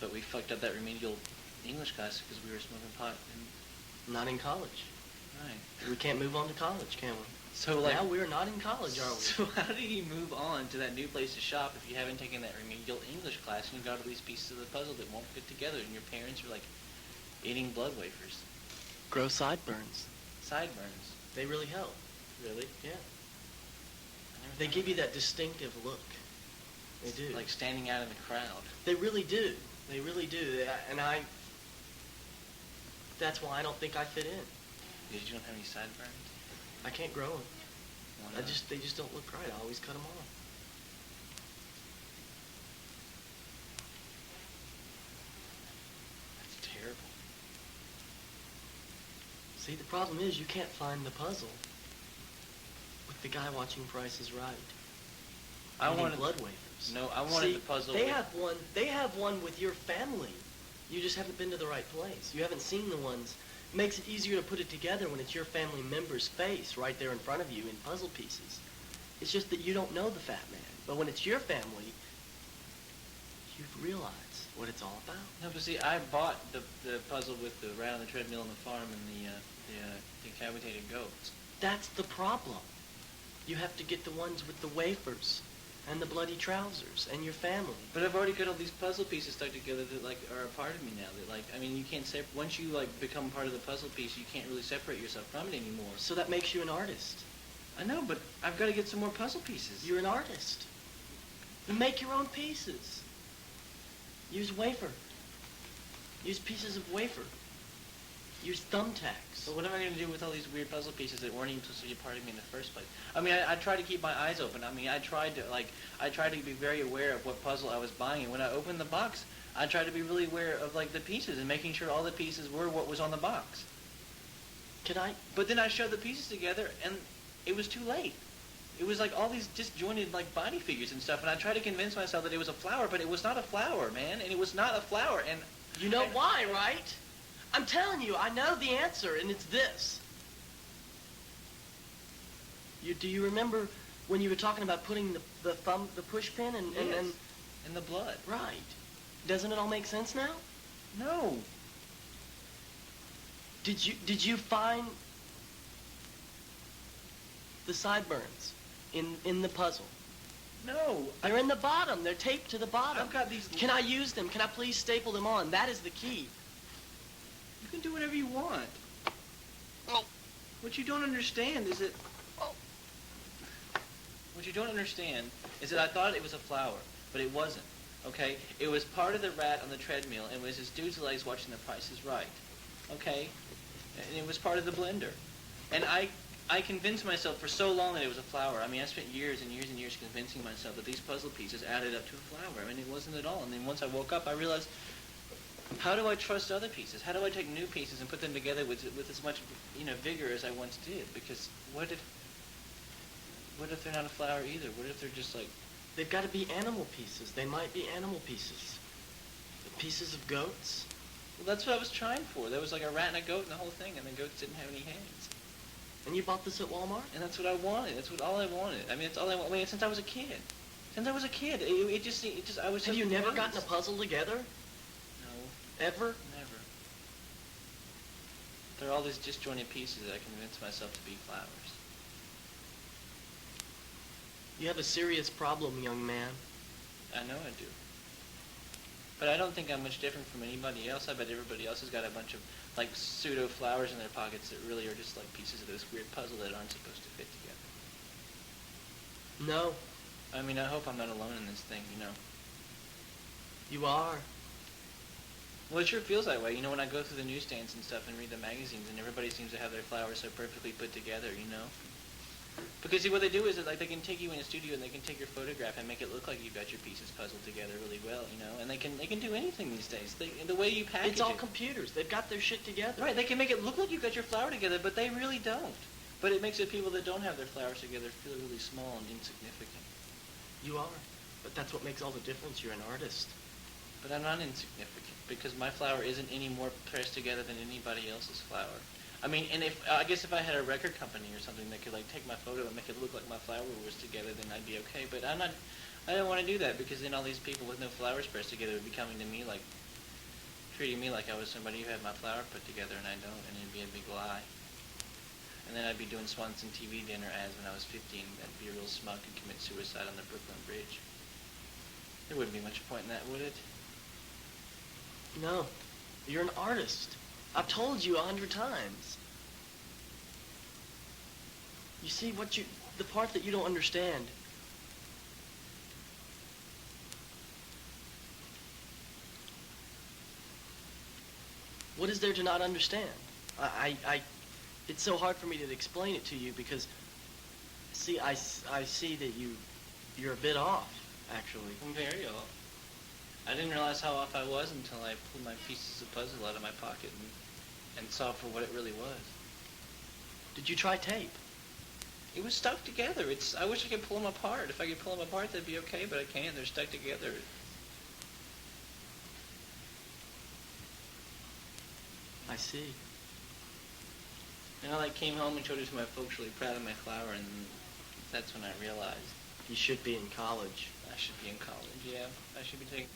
But we fucked up that remedial English class because we were smoking pot. Not in college. Right. We can't move on to college, can we? So like now we're not in college, are we? So how do you move on to that new place to shop if you haven't taken that remedial English class and you got all these pieces of the puzzle that won't fit together and your parents are like eating blood wafers? Grow sideburns. Sideburns. They really help. Really? Yeah. They give you that distinctive look. They do. Like standing out in the crowd. They really do. They really do. And that's why I don't think I fit in. Because you don't have any sideburns? I can't grow them. Why not? They just don't look right. I always cut them off. That's terrible. See, the problem is you can't find the puzzle with the guy watching Price is Right. I wanted blood wafers. No, I wanted the puzzle. They have one. They have one with your family. You just haven't been to the right place. You haven't seen the ones. It makes it easier to put it together when it's your family member's face right there in front of you in puzzle pieces. It's just that you don't know the fat man. But when it's your family, you realize what it's all about. No, but see, I bought the puzzle with the rat on the treadmill on the farm and the decapitated goats. That's the problem. You have to get the ones with the wafers and the bloody trousers and your family. But I've already got all these puzzle pieces stuck together that like are a part of me now. That like, I mean, you can't once you like become part of the puzzle piece, you can't really separate yourself from it anymore. So that makes you an artist. I know, but I've got to get some more puzzle pieces. You're an artist. You make your own pieces. Use wafer. Use pieces of wafer. Use thumbtacks. But what am I going to do with all these weird puzzle pieces that weren't even supposed to be a part of me in the first place? I mean, I tried to keep my eyes open. I mean, I tried to be very aware of what puzzle I was buying. And when I opened the box, I tried to be really aware of like the pieces and making sure all the pieces were what was on the box. But then I showed the pieces together, and it was too late. It was like all these disjointed like body figures and stuff, and I tried to convince myself that it was a flower, but it was not a flower, man, and it was not a flower, and... You know why, right? I'm telling you, I know the answer, and it's this. Do you remember when you were talking about putting the push pin and in the blood? Right. Doesn't it all make sense now? No. Did you find the sideburns in the puzzle? No. They're in the bottom. They're taped to the bottom. I've got these... Can I use them? Can I please staple them on? That is the key. You can do whatever you want. Oh. What you don't understand is that... Oh. What you don't understand is that I thought it was a flower, but it wasn't, okay? It was part of the rat on the treadmill, and it was this dude's legs watching The Price is Right, okay? And it was part of the blender. And I convinced myself for so long that it was a flower. I mean, I spent years and years and years convincing myself that these puzzle pieces added up to a flower. I mean, it wasn't at all. And then once I woke up, I realized, how do I trust other pieces? How do I take new pieces and put them together with as much, vigor as I once did? Because what if they're not a flower either? What if they're just like... They've got to be animal pieces. They might be animal pieces. Pieces of goats. Well, that's what I was trying for. There was like a rat and a goat and the whole thing, and the goats didn't have any hands. And you bought this at Walmart? And that's what I wanted. That's all I wanted. I mean, that's all I wanted. I mean, since I was a kid. It just, I was... Have you never gotten a puzzle together? No. Ever? Never. There are all these disjointed pieces that I convinced myself to be flowers. You have a serious problem, young man. I know I do. But I don't think I'm much different from anybody else. I bet everybody else has got a bunch of, like, pseudo flowers in their pockets that really are just, like, pieces of this weird puzzle that aren't supposed to fit together. No. I mean, I hope I'm not alone in this thing, You are. Well, it sure feels that way, when I go through the newsstands and stuff and read the magazines, and everybody seems to have their flowers so perfectly put together, Because, see, what they do is that, like, they can take you in a studio and they can take your photograph and make it look like you've got your pieces puzzled together really well, and they can do anything these days. The way you package it. It's all computers. They've got their shit together. Right, they can make it look like you've got your flower together, but they really don't. But it makes the people that don't have their flowers together feel really small and insignificant. You are. But that's what makes all the difference. You're an artist. But I'm not insignificant, because my flower isn't any more pressed together than anybody else's flower. I mean, and I guess if I had a record company or something that could, like, take my photo and make it look like my flower was together, then I'd be okay. But I don't want to do that, because then all these people with no flowers pressed together would be coming to me like, treating me like I was somebody who had my flower put together, and I don't, and it'd be a big lie. And then I'd be doing Swanson TV dinner ads when I was 15. I'd be a real smug and commit suicide on the Brooklyn Bridge. There wouldn't be much point in that, would it? No. You're an artist. I've told you 100 times. You see, the part that you don't understand. What is there to not understand? It's so hard for me to explain it to you because, see, I see that you're a bit off, actually. I'm very off. I didn't realize how off I was until I pulled my pieces of puzzle out of my pocket and saw for what it really was. Did you try tape? It was stuck together. I wish I could pull them apart. If I could pull them apart, that'd be okay, but I can't. They're stuck together. I see. And I came home and showed it to my folks, really proud of my flower, and that's when I realized You should be in college. I should be in college. Yeah, I should be taking